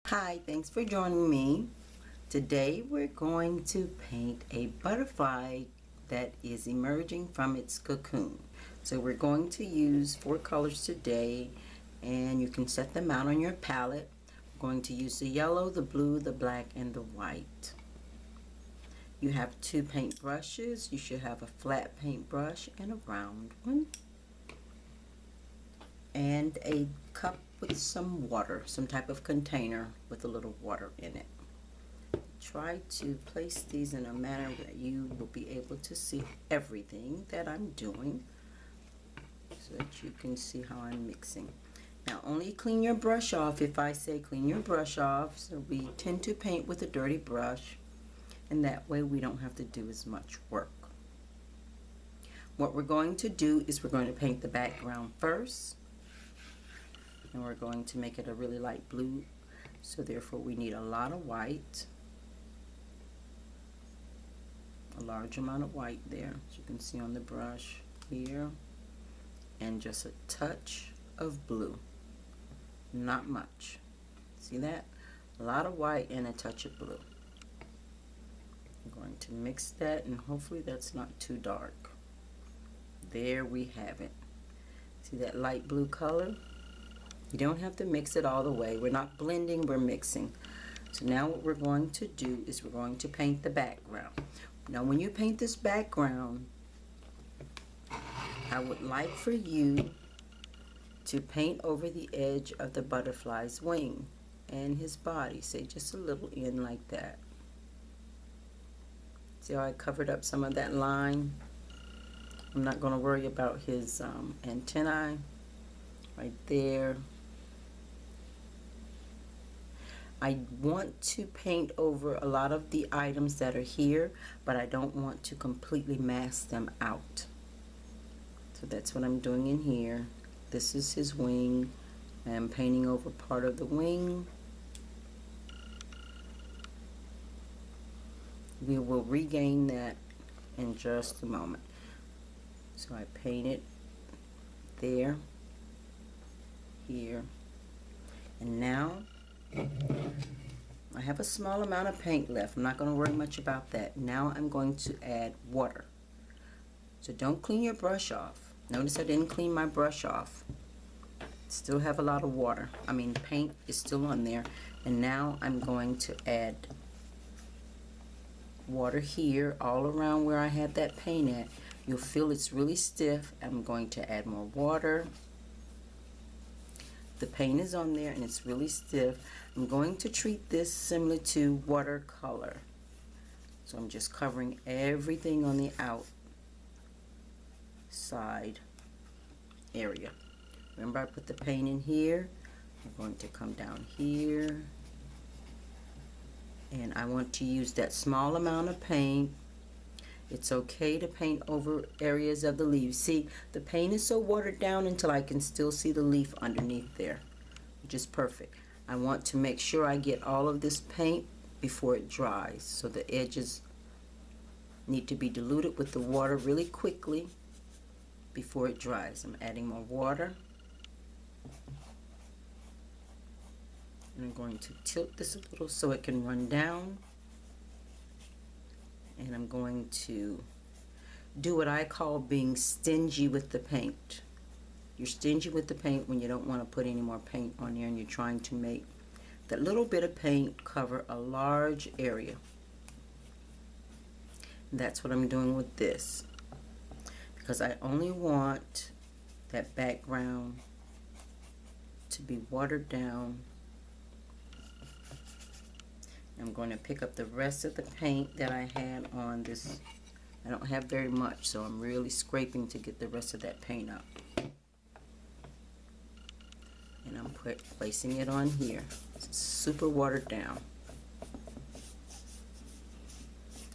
Hi, thanks for joining me. Today we're going to paint a butterfly that is emerging from its cocoon. So we're going to use 4 colors today, and you can set them out on your palette. We're going to use the yellow, the blue, the black, and the white. You have 2 paint brushes. You should have a flat paint brush and a round one. And a cup with some water, some type of container with a little water in it. Try to place these in a manner that you will be able to see everything that I'm doing so that you can see how I'm mixing. Now only clean your brush off if I say clean your brush off. So we tend to paint with a dirty brush, and that way we don't have to do as much work. What we're going to do is we're going to paint the background first. And we're going to make it a really light blue, so therefore we need a lot of white, a large amount of white there, as you can see on the brush here, and just a touch of blue, not much. See that? A lot of white and a touch of blue. I'm going to mix that, and hopefully that's not too dark. There we have it. See that light blue color? You don't have to mix it all the way. We're not blending, we're mixing. So now what we're going to do is we're going to paint the background. Now when you paint this background, I would like for you to paint over the edge of the butterfly's wing and his body. Say just a little in like that. See how I covered up some of that line? I'm not going to worry about his antennae right there. I want to paint over a lot of the items that are here, but I don't want to completely mask them out. So that's what I'm doing in here. This is his wing. I'm painting over part of the wing. We will regain that in just a moment. So I paint it there, here, and now I have a small amount of paint left. I'm not going to worry much about that. Now I'm going to add water. So don't clean your brush off. Notice I didn't clean my brush off. Still have a lot of water. Paint is still on there. And now I'm going to add water here all around where I had that paint at. You'll feel it's really stiff. I'm going to add more water. The paint is on there and it's really stiff. I'm going to treat this similar to watercolor. So I'm just covering everything on the outside area. Remember I put the paint in here. I'm going to come down here. And I want to use that small amount of paint. It's okay to paint over areas of the leaves. See, the paint is so watered down until I can still see the leaf underneath there, which is perfect. I want to make sure I get all of this paint before it dries. So the edges need to be diluted with the water really quickly before it dries. I'm adding more water. And I'm going to tilt this a little so it can run down. And I'm going to do what I call being stingy with the paint. You're stingy with the paint when you don't want to put any more paint on there and you're trying to make that little bit of paint cover a large area. And that's what I'm doing with this, because I only want that background to be watered down. I'm going to pick up the rest of the paint that I had on this. I don't have very much, so I'm really scraping to get the rest of that paint up. And I'm placing it on here. It's super watered down.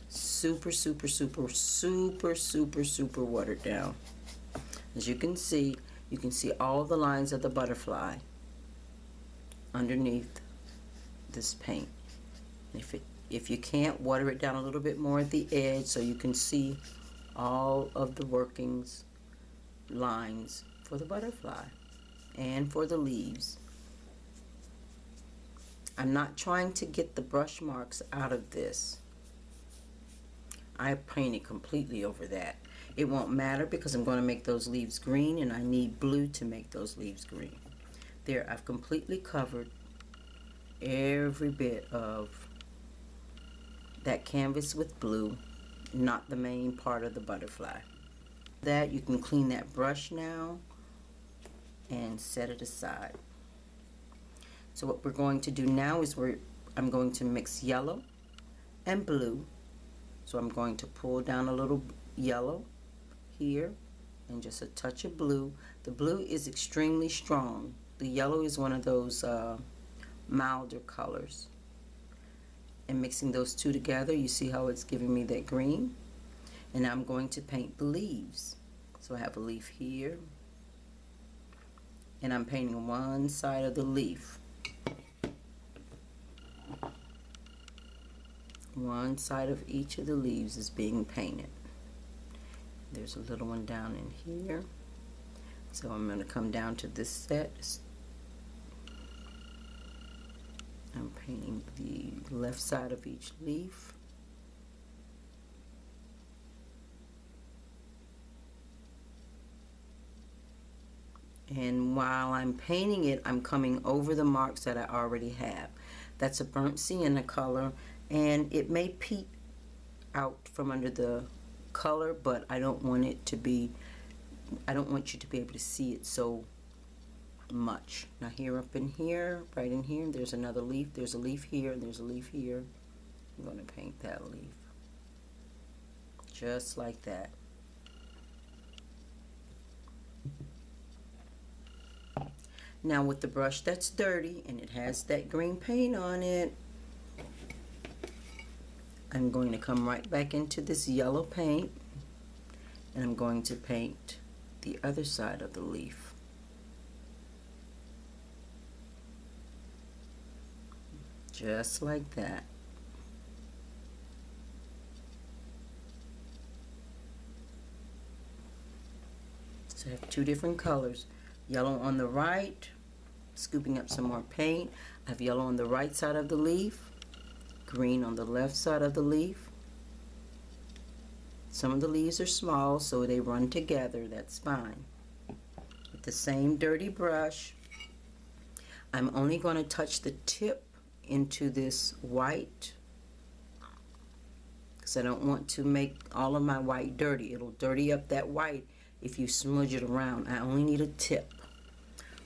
Super, super, super, super, super, super watered down. As you can see all the lines of the butterfly underneath this paint. If you can't, water it down a little bit more at the edge so you can see all of the workings lines for the butterfly and for the leaves. I'm not trying to get the brush marks out of this. I painted completely over that. It won't matter because I'm going to make those leaves green, and I need blue to make those leaves green. There, I've completely covered every bit of that canvas with blue, not the main part of the butterfly. That you can clean that brush now and set it aside. So what we're going to do now is I'm going to mix yellow and blue. So I'm going to pull down a little yellow here and just a touch of blue. The blue is extremely strong. The yellow is one of those milder colors. And mixing those two together, you see how it's giving me that green? And now I'm going to paint the leaves. So I have a leaf here, and I'm painting one side of the leaf. One side of each of the leaves is being painted. There's a little one down in here. So I'm going to come down to this set. I'm painting the left side of each leaf. And while I'm painting it, I'm coming over the marks that I already have. That's a burnt sienna color, and it may peek out from under the color, but I don't want it to be, I don't want you to be able to see it so much. Now here, up in here, right in here, there's another leaf. There's a leaf here, and there's a leaf here. I'm going to paint that leaf. Just like that. Now with the brush that's dirty and it has that green paint on it, I'm going to come right back into this yellow paint, and I'm going to paint the other side of the leaf. Just like that. So I have two different colors. Yellow on the right, scooping up some more paint. I have yellow on the right side of the leaf, green on the left side of the leaf. Some of the leaves are small, so they run together. That's fine. With the same dirty brush, I'm only going to touch the tip into this white because I don't want to make all of my white dirty. It'll dirty up that white if you smudge it around. I only need a tip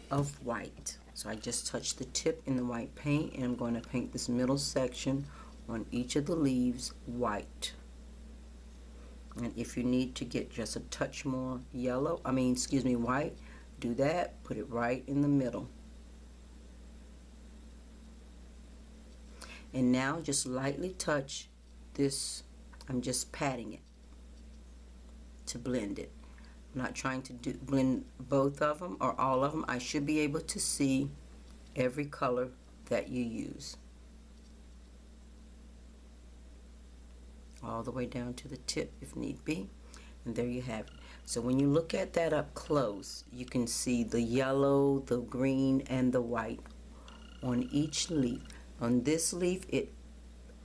of white. So I just touch the tip in the white paint, and I'm going to paint this middle section on each of the leaves white. And if you need to get just a touch more yellow, white, do that. Put it right in the middle. And now just lightly touch this. I'm just patting it to blend it. I'm not trying to blend both of them or all of them. I should be able to see every color that you use. All the way down to the tip if need be. And there you have it. So when you look at that up close, you can see the yellow, the green, and the white on each leaf. On this leaf, it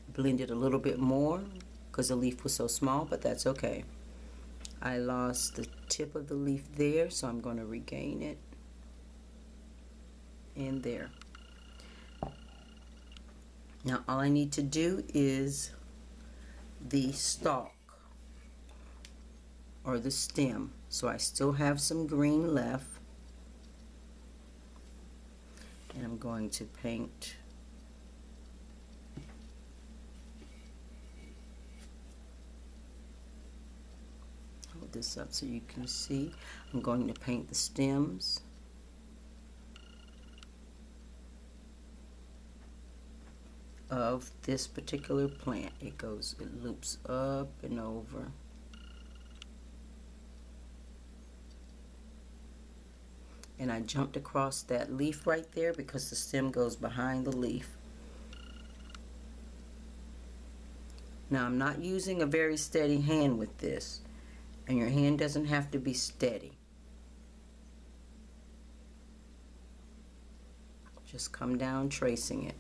blended a little bit more because the leaf was so small, but that's okay. I lost the tip of the leaf there, so I'm going to regain it. And there. Now all I need to do is the stalk or the stem. So I still have some green left. And I'm going to paint this up so you can see. I'm going to paint the stems. Of this particular plant. It loops up and over. And I jumped across that leaf right there because the stem goes behind the leaf. Now I'm not using a very steady hand with this. And your hand doesn't have to be steady. Just come down tracing it.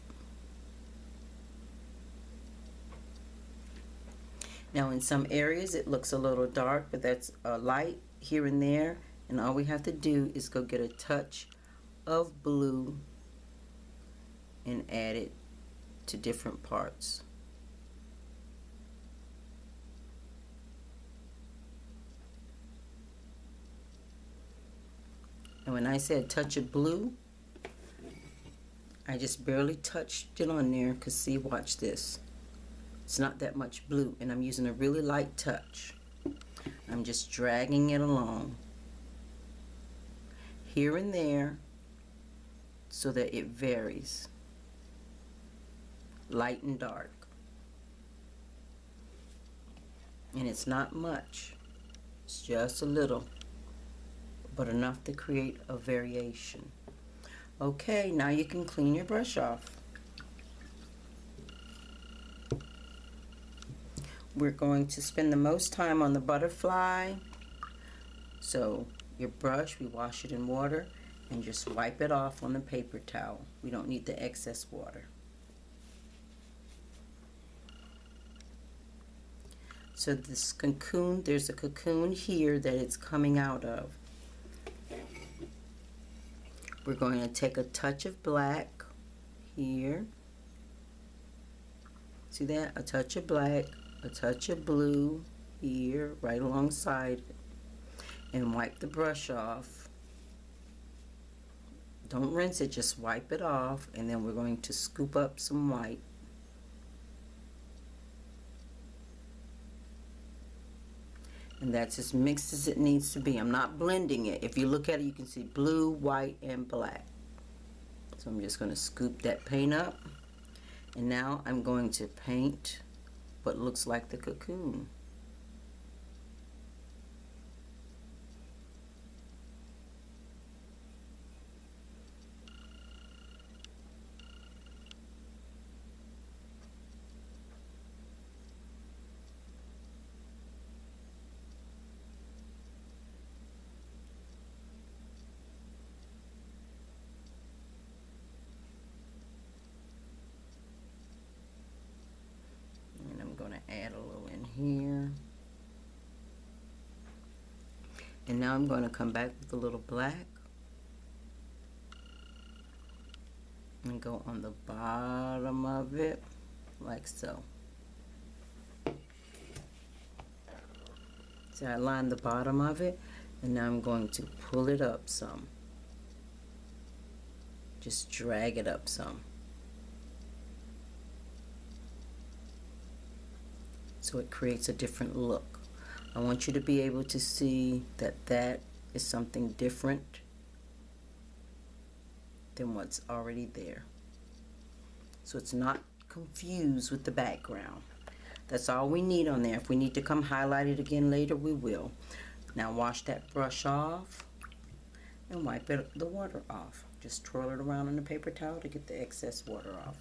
Now in some areas it looks a little dark, but that's a light here and there, and all we have to do is go get a touch of blue and add it to different parts. And when I said touch of blue, I just barely touched it on there, because see, watch this. It's not that much blue, and I'm using a really light touch. I'm just dragging it along here and there so that it varies, light and dark. And it's not much, it's just a little, but enough to create a variation. Okay, now you can clean your brush off. We're going to spend the most time on the butterfly. So your brush, we wash it in water and just wipe it off on the paper towel. We don't need the excess water. So this cocoon, there's a cocoon here that it's coming out of. We're going to take a touch of black here. See that? A touch of black, a touch of blue here, right alongside it. And wipe the brush off. Don't rinse it, just wipe it off. And then we're going to scoop up some white. And that's as mixed as it needs to be. I'm not blending it. If you look at it, you can see blue, white, and black. So I'm just going to scoop that paint up. And now I'm going to paint what looks like the cocoon. Add a little in here, and now I'm going to come back with a little black and go on the bottom of it like so. So I lined the bottom of it, and now I'm going to pull it up some, just drag it up some. So it creates a different look. I want you to be able to see that that is something different than what's already there. So it's not confused with the background. That's all we need on there. If we need to come highlight it again later, we will. Now wash that brush off and wipe the water off. Just twirl it around on the paper towel to get the excess water off.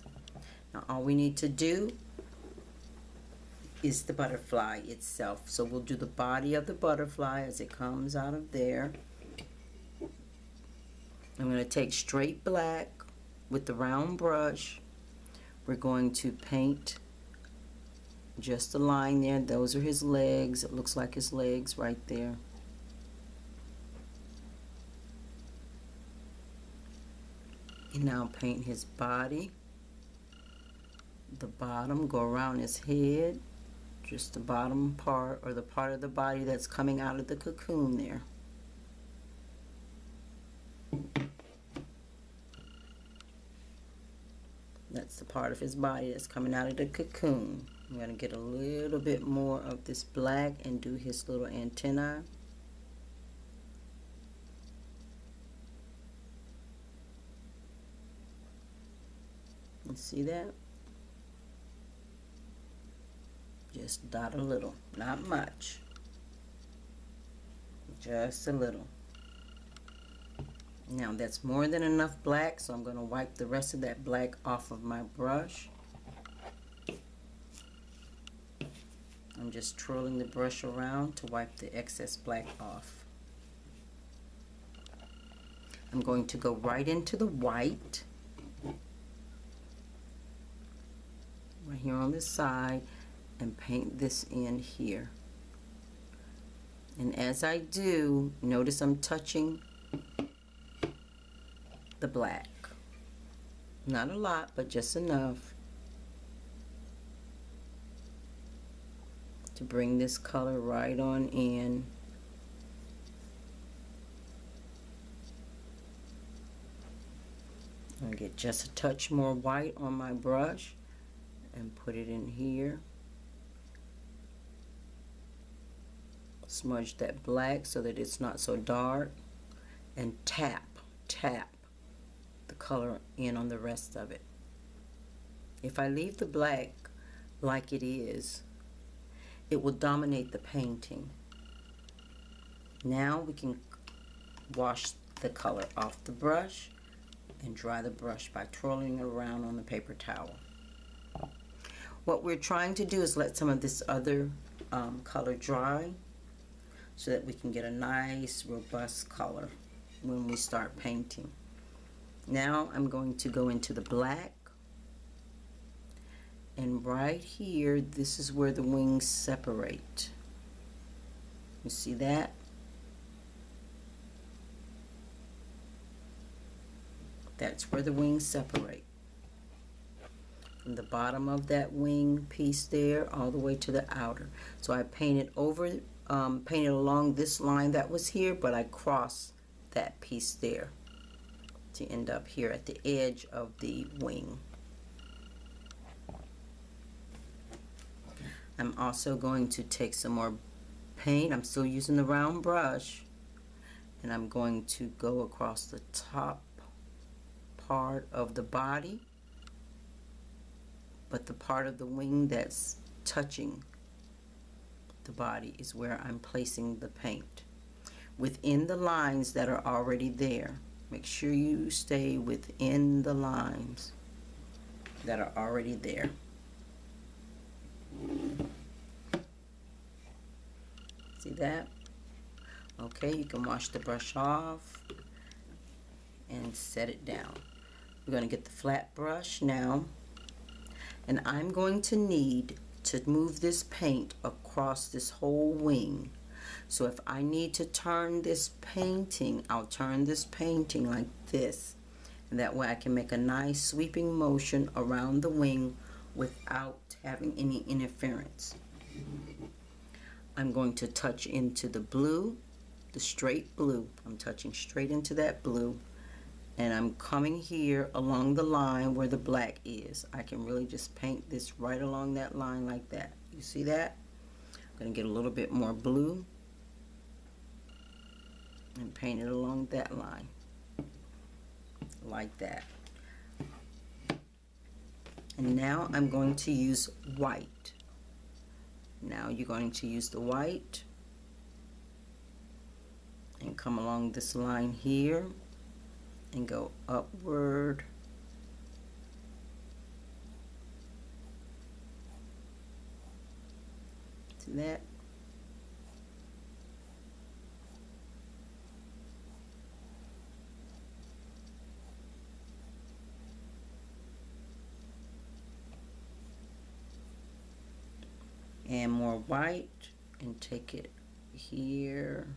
Now all we need to do is the butterfly itself. So we'll do the body of the butterfly as it comes out of there. I'm going to take straight black with the round brush. We're going to paint just a line there. Those are his legs. It looks like his legs right there. And now paint his body. The bottom, go around his head. Just the bottom part, or the part of the body that's coming out of the cocoon there. That's the part of his body that's coming out of the cocoon. I'm going to get a little bit more of this black and do his little antennae. You see that? Just dot a little, not much, just a little. Now that's more than enough black, so I'm going to wipe the rest of that black off of my brush. I'm just twirling the brush around to wipe the excess black off. I'm going to go right into the white, right here on this side, and paint this in here. And as I do, notice I'm touching the black. Not a lot, but just enough to bring this color right on in. I'll get just a touch more white on my brush and put it in here. Smudge that black so that it's not so dark, and tap the color in on the rest of it. If I leave the black like it is, it will dominate the painting. Now we can wash the color off the brush and dry the brush by twirling it around on the paper towel. What we're trying to do is let some of this other color dry so that we can get a nice robust color when we start painting. Now I'm going to go into the black, and right here, this is where the wings separate. You see that? That's where the wings separate. From the bottom of that wing piece there all the way to the outer. So I painted along this line that was here, but I crossed that piece there to end up here at the edge of the wing. I'm also going to take some more paint. I'm still using the round brush, and I'm going to go across the top part of the body, but the part of the wing that's touching the body is where I'm placing the paint. Within the lines that are already there, make sure you stay within the lines that are already there. See that? Okay, you can wash the brush off and set it down. We're going to get the flat brush now, and I'm going to need to move this paint across this whole wing. So if I need to turn this painting, I'll turn this painting like this, and that way I can make a nice sweeping motion around the wing without having any interference. I'm going to touch into the blue, the straight blue. I'm touching straight into that blue, and I'm coming here along the line where the black is. I can really just paint this right along that line like that. You see that? I'm going to get a little bit more blue and paint it along that line like that. And now I'm going to use white. Now you're going to use the white and come along this line here and go upward to that. And more white, and take it here.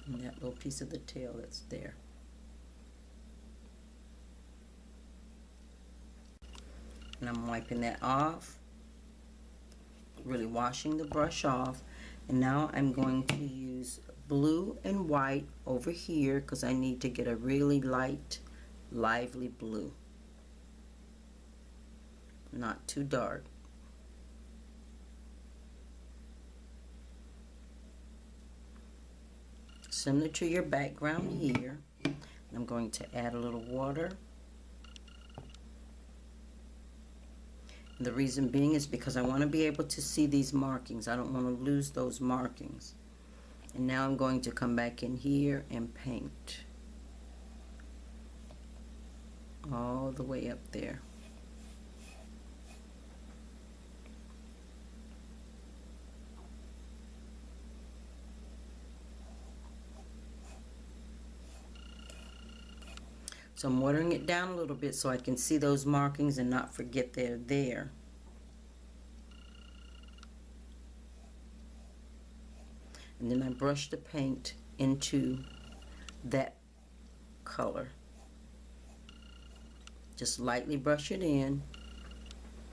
And that little piece of the tail that's there. And I'm wiping that off, really washing the brush off. And now I'm going to use blue and white over here because I need to get a really light, lively blue. Not too dark. Similar to your background here. And I'm going to add a little water. The reason being is because I want to be able to see these markings. I don't want to lose those markings. And now I'm going to come back in here and paint all the way up there. So I'm watering it down a little bit so I can see those markings and not forget they're there. And then I brush the paint into that color. Just lightly brush it in.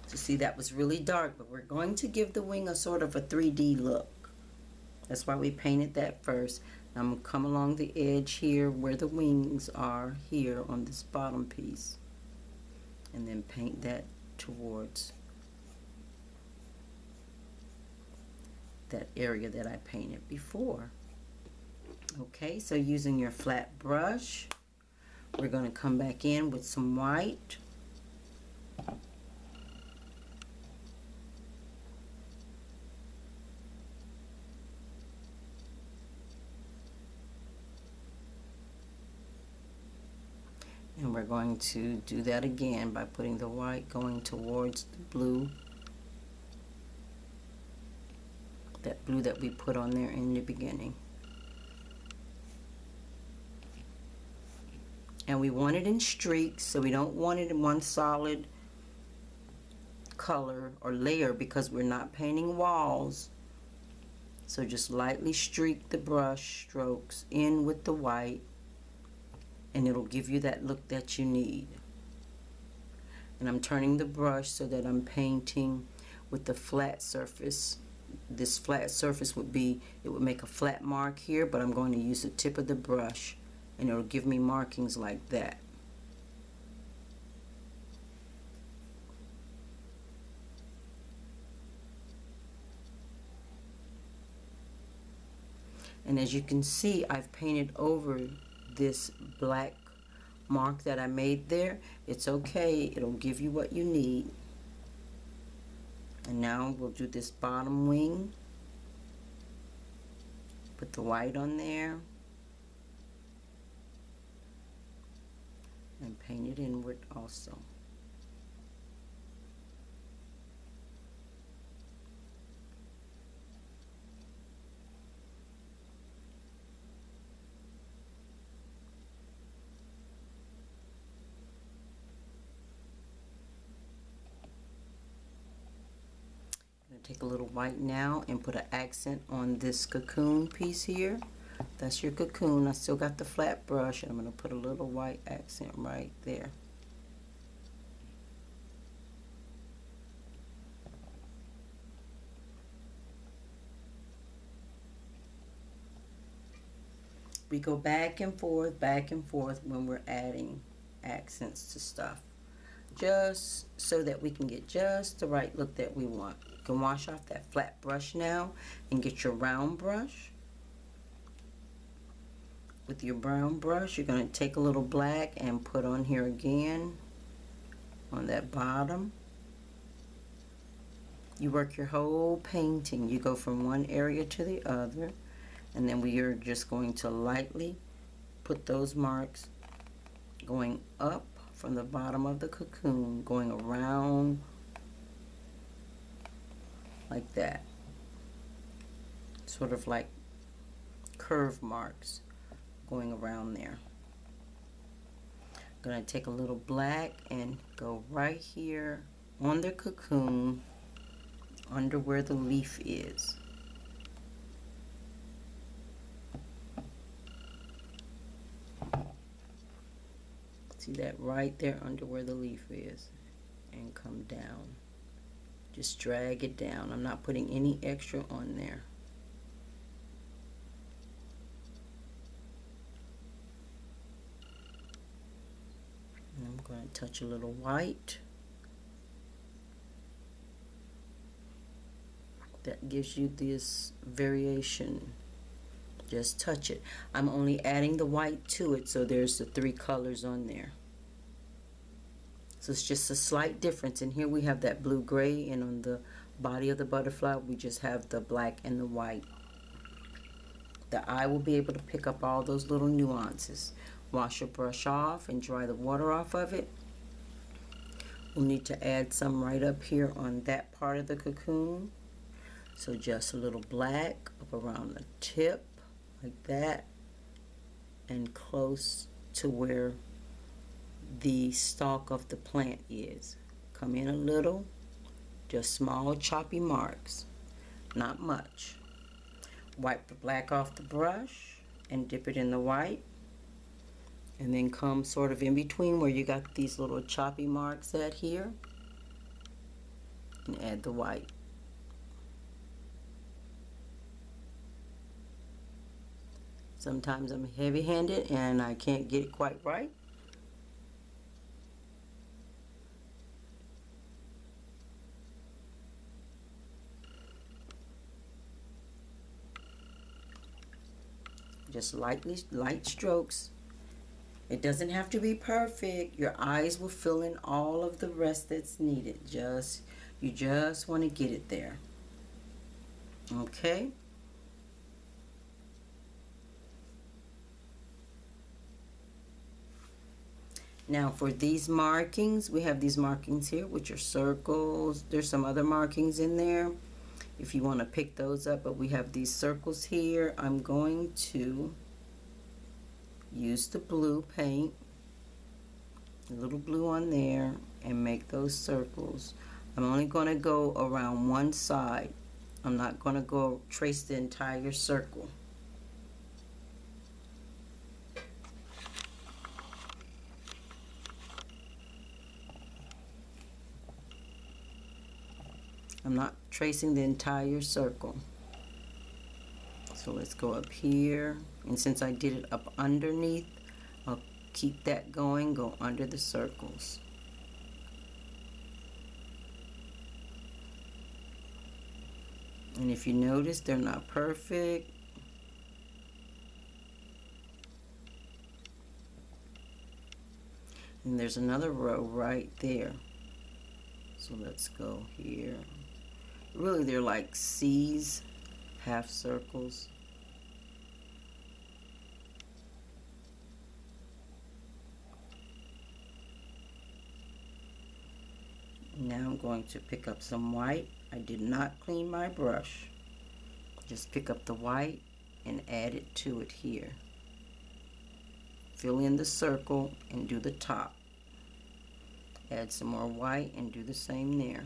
To see, that was really dark, but we're going to give the wing a sort of a 3D look. That's why we painted that first. Now I'm going to come along the edge here where the wings are here on this bottom piece, and then paint that towards that area that I painted before. Okay, so using your flat brush, we're going to come back in with some white. And we're going to do that again by putting the white going towards the blue. That blue that we put on there in the beginning. And we want it in streaks, so we don't want it in one solid color or layer because we're not painting walls. So just lightly streak the brush strokes in with the white, and it'll give you that look that you need. And I'm turning the brush so that I'm painting with the flat surface. This flat surface would make a flat mark here, but I'm going to use the tip of the brush and it'll give me markings like that. And as you can see, I've painted over this black mark that I made there. It's okay, it'll give you what you need. And now we'll do this bottom wing. Put the white on there. And paint it inward also. I'm going to take a little white now and put an accent on this cocoon piece here. That's your cocoon. I still got the flat brush, and I'm going to put a little white accent right there. We go back and forth when we're adding accents to stuff, just so that we can get just the right look that we want. You can wash off that flat brush now and get your round brush. With your brown brush, you're going to take a little black and put on here again on that bottom. You work your whole painting. You go from one area to the other, and then we are just going to lightly put those marks going up from the bottom of the cocoon, going around like that, sort of like curve marks going around there. I'm going to take a little black and go right here on the cocoon under where the leaf is. See that right there under where the leaf is, and come down. Just drag it down. I'm not putting any extra on there. And I'm going to touch a little white. That gives you this variation. Just touch it. I'm only adding the white to it, so there's the 3 colors on there. So it's just a slight difference. And here we have that blue gray, and on the body of the butterfly we just have the black and the white. The eye will be able to pick up all those little nuances. Wash your brush off and dry the water off of it. We'll need to add some right up here on that part of the cocoon. So just a little black up around the tip, like that, and close to where the stalk of the plant is. Come in a little, just small choppy marks, not much. Wipe the black off the brush and dip it in the white, and then come sort of in between where you got these little choppy marks at here and add the white. Sometimes I'm heavy-handed and I can't get it quite right. Just light strokes. It doesn't have to be perfect. Your eyes will fill in all of the rest that's needed. You just want to get it there. Okay? Now for these markings, we have these markings here, which are circles. There's some other markings in there if you want to pick those up, but we have these circles here. I'm going to use the blue paint, a little blue on there, and make those circles. I'm only going to go around one side. I'm not going to go trace the entire circle. I'm not tracing the entire circle. So let's go up here, and since I did it up underneath, I'll keep that going, go under the circles. And if you notice, they're not perfect. And there's another row right there. So let's go here. Really, they're like C's, half circles. Now I'm going to pick up some white. I did not clean my brush. Just pick up the white and add it to it here. Fill in the circle and do the top. Add some more white and do the same there.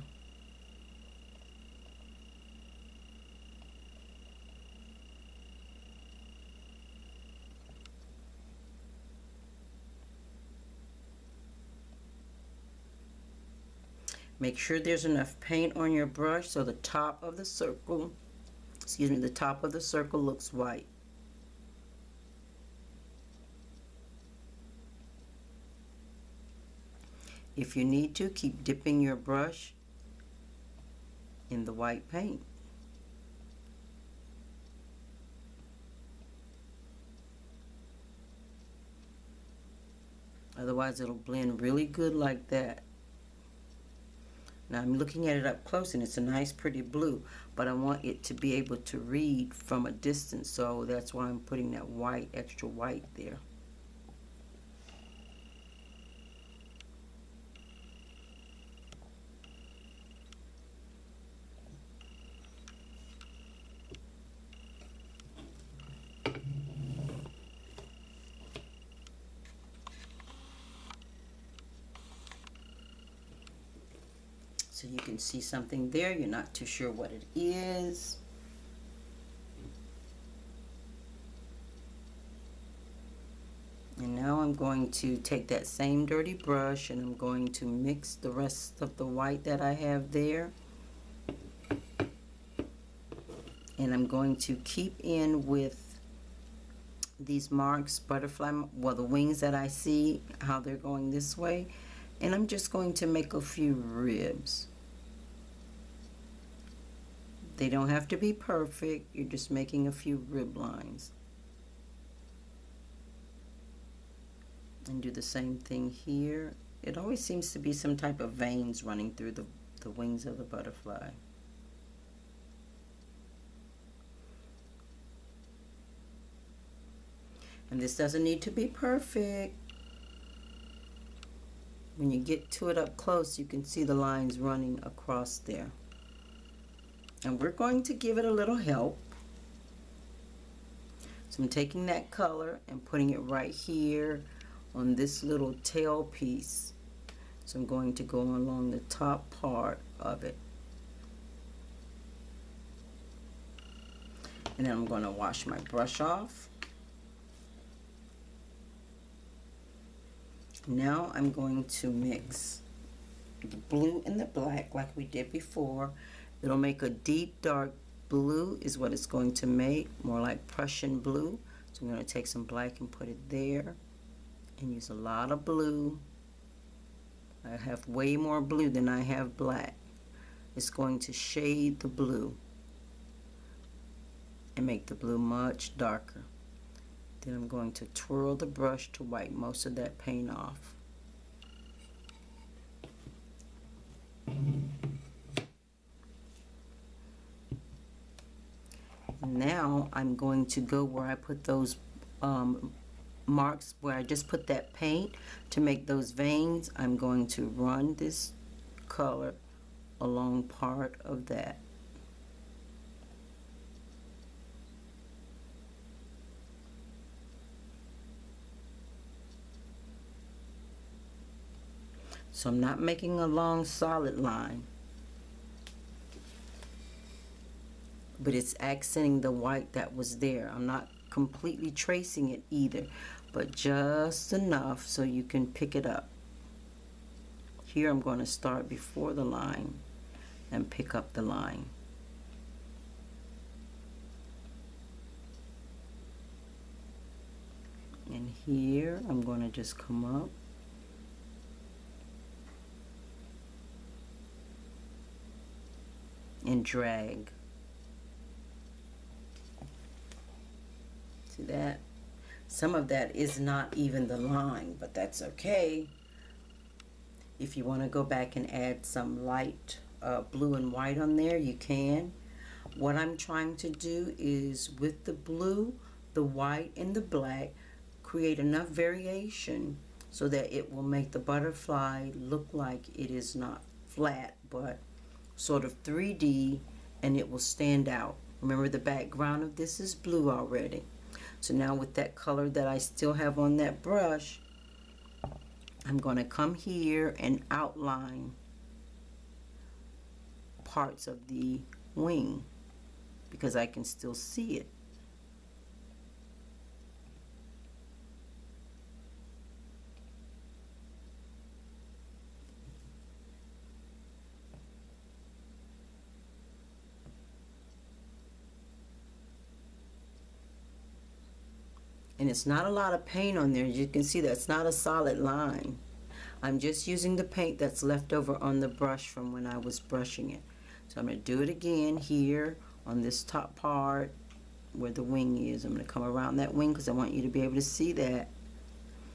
Make sure there's enough paint on your brush so the top of the circle, the top of the circle looks white. If you need to, keep dipping your brush in the white paint. Otherwise it'll blend really good like that. Now I'm looking at it up close and it's a nice pretty blue, but I want it to be able to read from a distance, so that's why I'm putting that white, extra white there. So you can see something there, you're not too sure what it is. And now I'm going to take that same dirty brush and I'm going to mix the rest of the white that I have there. And I'm going to keep in with these marks, butterfly, well, the wings that I see, how they're going this way. And I'm just going to make a few ribs. They don't have to be perfect, you're just making a few rib lines. And do the same thing here. It always seems to be some type of veins running through the wings of the butterfly. And this doesn't need to be perfect. When you get to it up close, you can see the lines running across there. And we're going to give it a little help. So I'm taking that color and putting it right here on this little tail piece. So I'm going to go along the top part of it. And then I'm going to wash my brush off. Now I'm going to mix the blue and the black like we did before. It'll make a deep dark blue is what it's going to make, more like Prussian blue. So I'm going to take some black and put it there and use a lot of blue. I have way more blue than I have black. It's going to shade the blue and make the blue much darker. Then I'm going to twirl the brush to wipe most of that paint off. Now I'm going to go where I put those marks, where I just put that paint to make those veins. I'm going to run this color along part of that. So I'm not making a long solid line, but it's accenting the white that was there. I'm not completely tracing it either, but just enough so you can pick it up. Here I'm going to start before the line and pick up the line. And here I'm going to just come up and drag. See that? Some of that is not even the line, but that's okay. If you want to go back and add some light blue and white on there, you can. What I'm trying to do is with the blue, the white, and the black, create enough variation so that it will make the butterfly look like it is not flat, but sort of 3D, and it will stand out. Remember, the background of this is blue already. So now with that color that I still have on that brush, I'm going to come here and outline parts of the wing because I can still see it. And it's not a lot of paint on there. As you can see, that's not a solid line. I'm just using the paint that's left over on the brush from when I was brushing it. So I'm going to do it again here on this top part where the wing is. I'm going to come around that wing because I want you to be able to see that.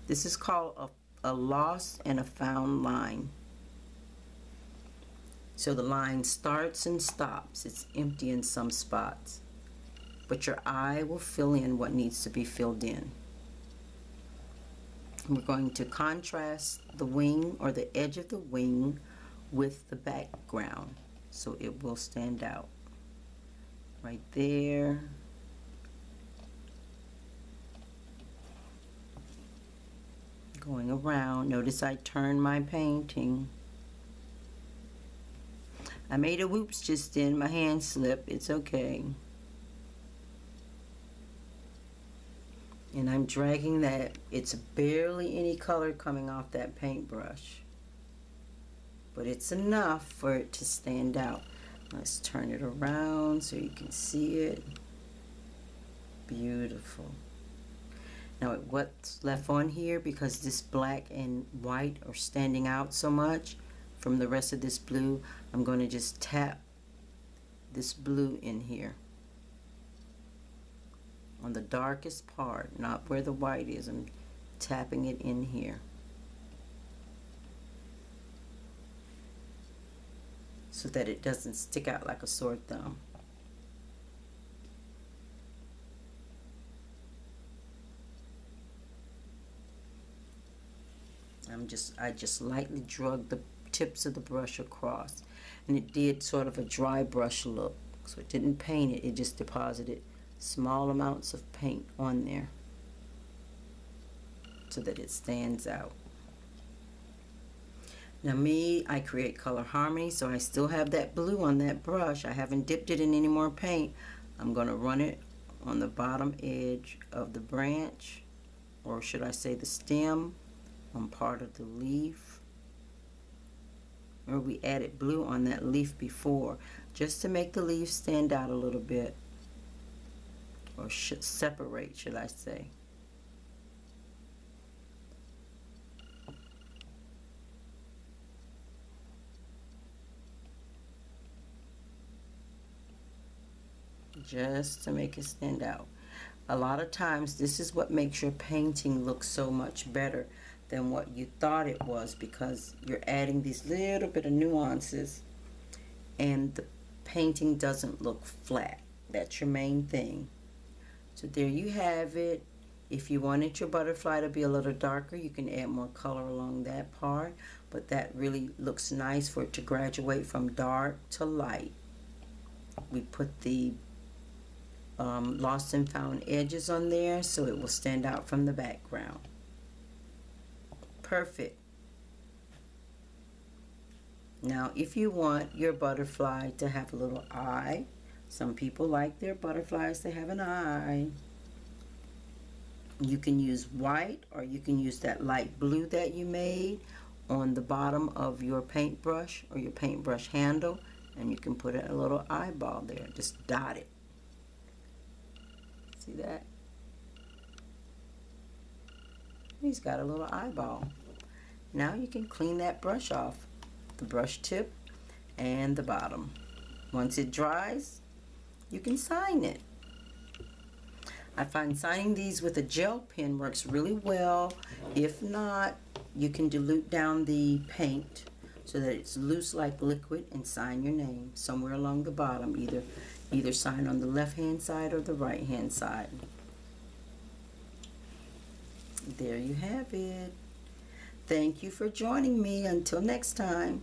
This is called a lost and a found line. So the line starts and stops. It's empty in some spots, but your eye will fill in what needs to be filled in. We're going to contrast the wing or the edge of the wing with the background so it will stand out. Right there. Going around. Notice I turned my painting. I made a whoops just then. My hand slipped. It's okay. And I'm dragging that. It's barely any color coming off that paintbrush, but it's enough for it to stand out. Let's turn it around so you can see it. Beautiful. Now what's left on here, because this black and white are standing out so much from the rest of this blue, I'm going to just tap this blue in here. On the darkest part, not where the white is. I'm tapping it in here so that it doesn't stick out like a sore thumb. I just lightly drug the tips of the brush across, and it did sort of a dry brush look, so it didn't paint it, it just deposited small amounts of paint on there. so that it stands out. Now me, I create color harmony, so I still have that blue on that brush. I haven't dipped it in any more paint. I'm going to run it on the bottom edge of the branch, or should I say the stem, on part of the leaf. Remember, we added blue on that leaf before, just to make the leaf stand out a little bit, or separate, should I say. Just to make it stand out. A lot of times this is what makes your painting look so much better than what you thought it was, because you're adding these little bit of nuances and the painting doesn't look flat. That's your main thing. So there you have it. If you wanted your butterfly to be a little darker, you can add more color along that part, but that really looks nice for it to graduate from dark to light. We put the lost and found edges on there so it will stand out from the background. Perfect. Now if you want your butterfly to have a little eye, some people like their butterflies to have an eye, you can use white, or you can use that light blue that you made on the bottom of your paintbrush or your paintbrush handle, and you can put a little eyeball there. Just dot it. See that? He's got a little eyeball. Now you can clean that brush off, the brush tip and the bottom. Once it dries, you can sign it. I find signing these with a gel pen works really well. If not, you can dilute down the paint so that it's loose like liquid and sign your name somewhere along the bottom, either sign on the left hand side or the right hand side. There you have it. Thank you for joining me. Until next time.